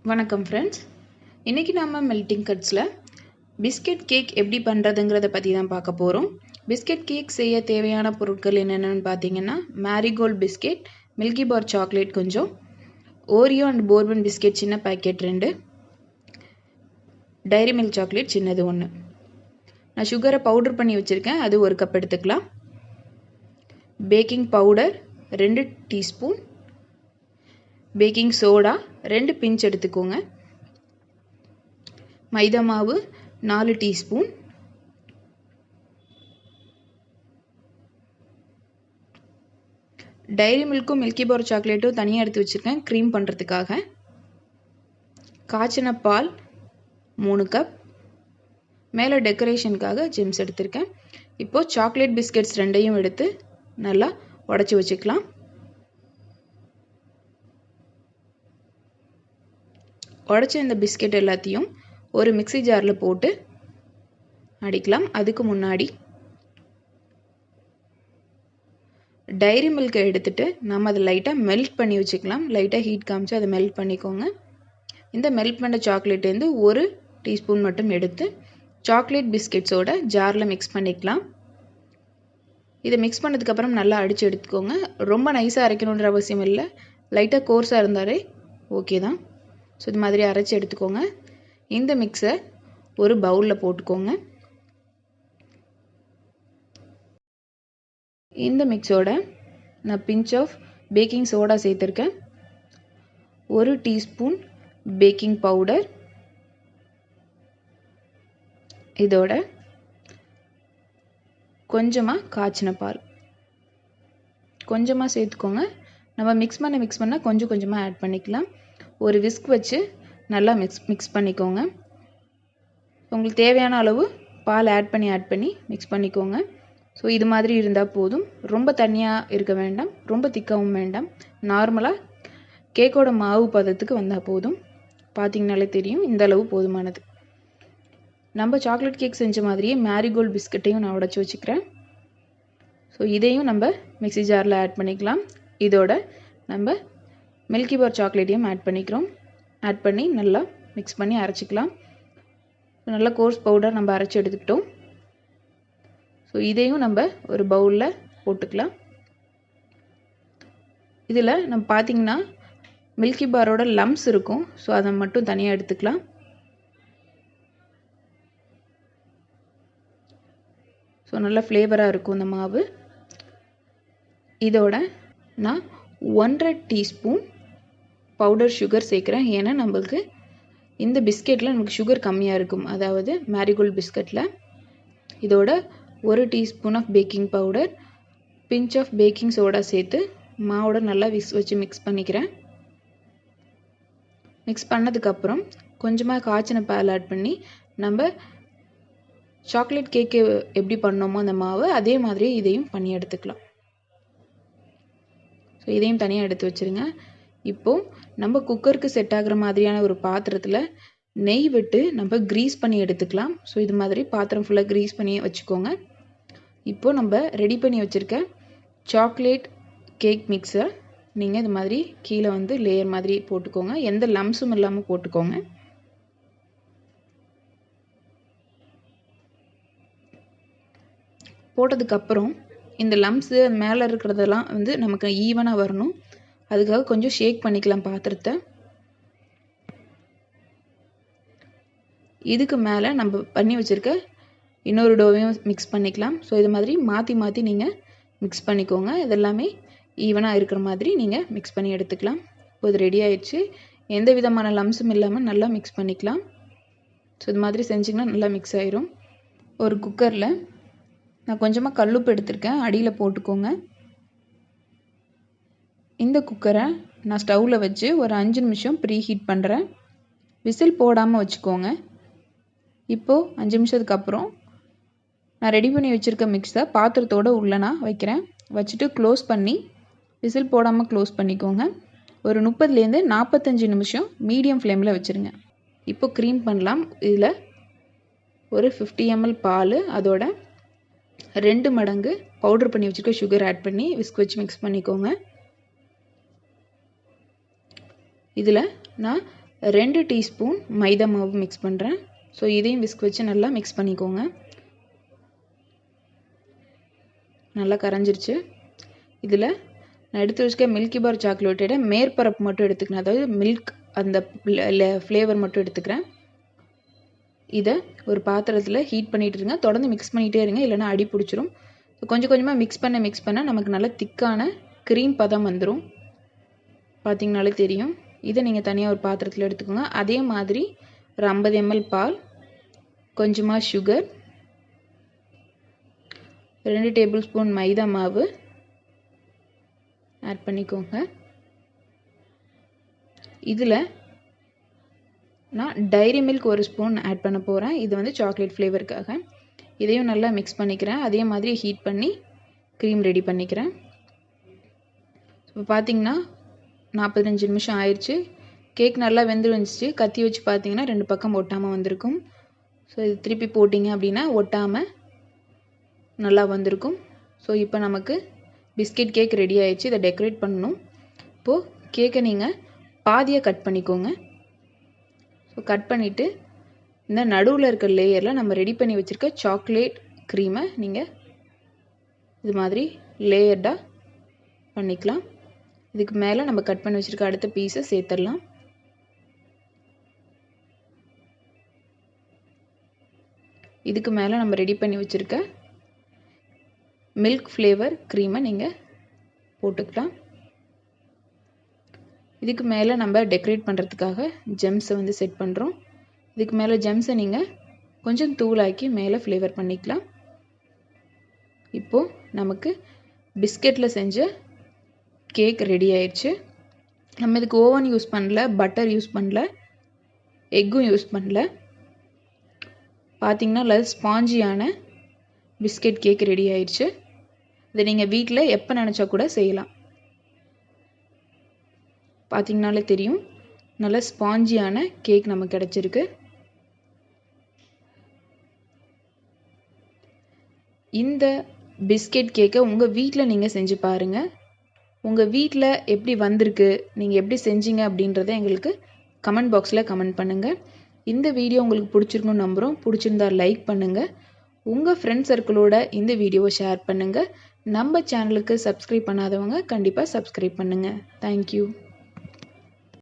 வணக்கம் ஃப்ரெண்ட்ஸ். இன்றைக்கி நம்ம மெல்டிங் கட்ஸில் பிஸ்கெட் கேக் எப்படி பண்ணுறதுங்கிறத பற்றி தான் பார்க்க போகிறோம். பிஸ்கெட் கேக் செய்ய தேவையான பொருட்கள் என்னென்னு பார்த்தீங்கன்னா, Marigold biscuit, Milky Bar chocolate கொஞ்சம், ஓரியோ அண்ட் போர்பன் பிஸ்கெட் சின்ன பேக்கெட் 2, டைரி மில்க் சாக்லேட் சின்னது 1. நான் சுகரை பவுடர் பண்ணி வச்சுருக்கேன், அது 1 கப் எடுத்துக்கலாம். Baking powder 2 teaspoon, baking soda 2 pinch எடுத்துக்கோங்க. மைதா மாவு 4 டீஸ்பூன், டைரி மில்க்கும் மில்கி பார் சாக்லேட்டும் தனியாக எடுத்து வச்சுருக்கேன் க்ரீம் பண்ணுறதுக்காக. காய்ச்சின பால் 3 கப், மேலே டெக்கரேஷனுக்காக ஜெம்ஸ் எடுத்திருக்கேன். இப்போது சாக்லேட் பிஸ்கெட்ஸ் 2ஐயும் எடுத்து நல்லா உடச்சி வச்சுக்கலாம். உடச்ச இந்த பிஸ்கெட் எல்லாத்தையும் ஒரு மிக்ஸி ஜாரில் போட்டு அடிக்கலாம். அதுக்கு முன்னாடி டைரி மில்கை எடுத்துகிட்டு நம்ம அதை லைட்டாக மெல்ட் பண்ணி வச்சுக்கலாம். லைட்டாக ஹீட் காமிச்சு அதை மெல்ட் பண்ணிக்கோங்க. இந்த மெல்ட் பண்ண சாக்லேட்லேருந்து 1 டீஸ்பூன் மட்டும் எடுத்து சாக்லேட் பிஸ்கெட்ஸோட ஜாரில் மிக்ஸ் பண்ணிக்கலாம். இதை மிக்ஸ் பண்ணதுக்கப்புறம் நல்லா அடித்து எடுத்துக்கோங்க. ரொம்ப நைஸாக அரைக்கணுன்ற அவசியம் இல்லை, லைட்டாக கோர்ஸாக இருந்தாலே ஓகே தான். ஸோ இது மாதிரி அரைச்சி எடுத்துக்கோங்க. இந்த மிக்ஸை ஒரு பவுலில் போட்டுக்கோங்க. இந்த மிக்ஸோட நான் பிஞ்ச் ஆஃப் பேக்கிங் சோடா சேர்த்துருக்கேன், 1 டீஸ்பூன் பேக்கிங் பவுடர், இதோட கொஞ்சமாக காய்ச்சின பால் கொஞ்சமாக சேர்த்துக்கோங்க. நம்ம மிக்ஸ் பண்ண கொஞ்சம் கொஞ்சமாக ஆட் பண்ணிக்கலாம். ஒரு விஸ்க் வச்சு நல்லா மிக்ஸ் பண்ணிக்கோங்க. உங்களுக்கு தேவையான அளவு பால் ஆட் பண்ணி மிக்ஸ் பண்ணிக்கோங்க. ஸோ இது மாதிரி இருந்தால் போதும். ரொம்ப தண்ணியாக இருக்க வேண்டாம், ரொம்ப திக்காகவும் வேண்டாம். நார்மலாக கேக்கோட மாவு பதத்துக்கு வந்தால் போதும். பார்த்திங்கனாலே தெரியும், இந்த அளவு போதுமானது. நம்ம சாக்லேட் கேக் செஞ்ச மாதிரியே மேரிகோல்டு பிஸ்கட்டையும் நான் உடச்சி வச்சுக்கிறேன். ஸோ இதையும் நம்ம மிக்ஸி ஜாரில் ஆட் பண்ணிக்கலாம். இதோட நம்ம மில்கி பார் சாக்லேட்டையும் ஆட் பண்ணி நல்லா மிக்ஸ் பண்ணி அரைச்சிக்கலாம். நல்லா கோர்ஸ் பவுடர் நம்ம அரைச்சி எடுத்துக்கிட்டோம். ஸோ இதையும் நம்ம ஒரு பவுலில் போட்டுக்கலாம். இதில் நம்ம பார்த்திங்கன்னா மில்கி பாரோட லம்ஸ் இருக்கும், ஸோ அதை மட்டும் தனியாக எடுத்துக்கலாம். ஸோ நல்லா ஃப்ளேவராக இருக்கும் இந்த மாவு. இதோட நான் 1.5 டீஸ்பூன் பவுடர் சுகர் சேர்க்குறேன். ஏன்னா நம்மளுக்கு இந்த பிஸ்கெட்டில் நமக்கு சுகர் கம்மியாக இருக்கும், அதாவது மேரிகோல்டு பிஸ்கட்டில். இதோட 1 teaspoon of baking powder, pinch of baking soda சேர்த்து மாவோட நல்லா வச்சு மிக்ஸ் பண்ணிக்கிறேன். மிக்ஸ் பண்ணதுக்கப்புறம் கொஞ்சமாக காய்ச்சின பால் ஆட் பண்ணி நம்ம சாக்லேட் கேக்கு எப்படி பண்ணோமோ அந்த மாவு அதே மாதிரி இதையும் பண்ணி எடுத்துக்கலாம். ஸோ இதையும் தனியாக எடுத்து வச்சுருங்க. இப்போது நம்ம குக்கருக்கு செட் ஆகிற மாதிரியான ஒரு பாத்திரத்தில் நெய் விட்டு நம்ம க்ரீஸ் பண்ணி எடுத்துக்கலாம். ஸோ இது மாதிரி பாத்திரம் ஃபுல்லாக க்ரீஸ் பண்ணி வச்சுக்கோங்க. இப்போது நம்ம ரெடி பண்ணி வச்சுருக்க சாக்லேட் கேக் மிக்ஸை நீங்கள் இது மாதிரி கீழே வந்து லேயர் மாதிரி போட்டுக்கோங்க. எந்த லம்ஸும் இல்லாமல் போட்டுக்கோங்க. போட்டதுக்கப்புறம் இந்த லம்ஸு மேலே இருக்கிறதெல்லாம் வந்து நமக்கு ஈவனாக வரணும். அதுக்காக கொஞ்சம் ஷேக் பண்ணிக்கலாம் பாத்திரத்தை. இதுக்கு மேலே நம்ம பண்ணி வச்சுருக்க இன்னொரு டோவையும் மிக்ஸ் பண்ணிக்கலாம். ஸோ இது மாதிரி மாற்றி நீங்கள் மிக்ஸ் பண்ணிக்கோங்க. இதெல்லாமே ஈவனாக இருக்கிற மாதிரி நீங்கள் மிக்ஸ் பண்ணி எடுத்துக்கலாம். இப்போ இது ரெடி ஆயிடுச்சு. எந்த விதமான லம்ஸும் இல்லாமல் நல்லா மிக்ஸ் பண்ணிக்கலாம். ஸோ இது மாதிரி செஞ்சிங்கன்னா நல்லா மிக்ஸ் ஆயிரும். ஒரு குக்கரில் நான் கொஞ்சமாக கல்லுப்பு எடுத்திருக்கேன், அடியில் போட்டுக்கோங்க. இந்த குக்கரை நான் ஸ்டவ்வில் வச்சு ஒரு 5 நிமிஷம் ப்ரீ ஹீட் பண்ணுறேன். விசில் போடாமல் வச்சுக்கோங்க. இப்போது 5 நிமிஷத்துக்கு அப்புறம் நான் ரெடி பண்ணி வச்சுருக்க மிக்ஸை பாத்திரத்தோடு உள்ளே நான் வைக்கிறேன். வச்சுட்டு க்ளோஸ் பண்ணி விசில் போடாமல் க்ளோஸ் பண்ணிக்கோங்க. ஒரு 30லேருந்து 45 நிமிஷம் மீடியம் ஃப்ளேமில் வச்சுருங்க. இப்போது க்ரீம் பண்ணலாம். இதில் ஒரு 50 ml பால், அதோட 2 மடங்கு பவுடர் பண்ணி வச்சுருக்க சுகர் ஆட் பண்ணி விஸ்க் வச்சு மிக்ஸ் பண்ணிக்கோங்க. இதில் நான் 2 டீஸ்பூன் மைதா மாவு மிக்ஸ் பண்ணுறேன். ஸோ இதையும் விஸ்க் வச்சு நல்லா மிக்ஸ் பண்ணிக்கோங்க. நல்லா கரைஞ்சிருச்சு. இதில் நான் எடுத்து வச்சுக்க மில்கி பார் சாக்லேட்டோட மேற்பரப்பு மட்டும் எடுத்துக்கிறேன். அதாவது மில்க் அந்த ஃப்ளேவர் மட்டும் எடுத்துக்கிறேன். இதை ஒரு பாத்திரத்தில் ஹீட் பண்ணிகிட்டு இருங்க. தொடர்ந்து மிக்ஸ் பண்ணிகிட்டே இருங்க, இல்லைனா அடி பிடிச்சிரும். கொஞ்சம் கொஞ்சமாக மிக்ஸ் பண்ண நமக்கு நல்ல திக்கான க்ரீம் பதம் வந்துடும். பார்த்திங்கனாலே தெரியும். இதை நீங்கள் தனியாக ஒரு பாத்திரத்தில் எடுத்துக்கோங்க. அதே மாதிரி ஒரு 50 ml பால், கொஞ்சமாக சுகர், 2 டேபிள் ஸ்பூன் மைதா மாவு ஆட் பண்ணிக்கோங்க. இதில் நான் டைரி மில்க் 1 ஸ்பூன் ஆட் பண்ண போகிறேன். இது வந்து சாக்லேட் ஃப்ளேவருக்காக. இதையும் நல்லா மிக்ஸ் பண்ணிக்கிறேன். அதே மாதிரி ஹீட் பண்ணி க்ரீம் ரெடி பண்ணிக்கிறேன். இப்போ பார்த்திங்கன்னா 45 நிமிஷம் ஆயிடுச்சு. கேக் நல்லா வெந்து வந்துச்சு. கத்தி வச்சு பார்த்தீங்கன்னா 2 பக்கம் ஒட்டாமல் வந்திருக்கும். ஸோ இது திருப்பி போட்டிங்க அப்படின்னா ஒட்டாமல் நல்லா வந்திருக்கும். ஸோ இப்போ நமக்கு பிஸ்கெட் கேக் ரெடி ஆயிடுச்சு. இதை டெக்கரேட் பண்ணணும். இப்போது கேக்கை நீங்கள் பாதியாக கட் பண்ணிக்கோங்க. ஸோ கட் பண்ணிவிட்டு இந்த நடுவில் இருக்க லேயரில் நம்ம ரெடி பண்ணி வச்சுருக்க சாக்லேட் க்ரீமை நீங்கள் இது மாதிரி லேயர்டாக பண்ணிக்கலாம். இதுக்கு மேலே நம்ம கட் பண்ணி வச்சுருக்க அடுத்த பீஸை சேர்த்துடலாம். இதுக்கு மேலே நம்ம ரெடி பண்ணி வச்சுருக்க மில்க் ஃப்ளேவர் க்ரீமை நீங்கள் போட்டுக்கலாம். இதுக்கு மேலே நம்ம டெக்கரேட் பண்ணுறதுக்காக ஜெம்ஸை வந்து செட் பண்ணுறோம். இதுக்கு மேலே ஜெம்ஸை நீங்கள் கொஞ்சம் தூளாக்கி மேலே ஃப்ளேவர் பண்ணிக்கலாம். இப்போது நமக்கு பிஸ்கெட்டில் செஞ்ச கேக் ரெடி ஆயிடுச்சு. நம்ம இதுக்கு ஓவன் யூஸ் பண்ணல, பட்டர் யூஸ் பண்ணல, எக்கும் யூஸ் பண்ணல. பார்த்திங்கன்னா நல்ல ஸ்பாஞ்சியான பிஸ்கெட் கேக் ரெடி ஆயிடுச்சு. இதை நீங்கள் வீட்டில் எப்போ நினச்சா கூட செய்யலாம். பார்த்திங்கனாலே தெரியும், நல்ல ஸ்பாஞ்சியான கேக் நமக்கு கிடச்சிருக்கு. இந்த பிஸ்கெட் கேக்கை உங்கள் வீட்டில் நீங்கள் செஞ்சு பாருங்கள். உங்கள் வீட்டில் எப்படி வந்திருக்கு, நீங்கள் எப்படி செஞ்சீங்க அப்படின்றத எங்களுக்கு கமெண்ட் பாக்ஸில் கமெண்ட் பண்ணுங்கள். இந்த வீடியோ உங்களுக்கு பிடிச்சிருக்குன்னு நம்புகிறோம். பிடிச்சிருந்தா லைக் பண்ணுங்கள். உங்கள் ஃப்ரெண்ட்ஸ் சர்க்கிளோட இந்த வீடியோவை ஷேர் பண்ணுங்கள். நம்ம சேனலுக்கு சப்ஸ்கிரைப் பண்ணாதவங்க கண்டிப்பாக சப்ஸ்கிரைப் பண்ணுங்கள். தேங்க்யூ.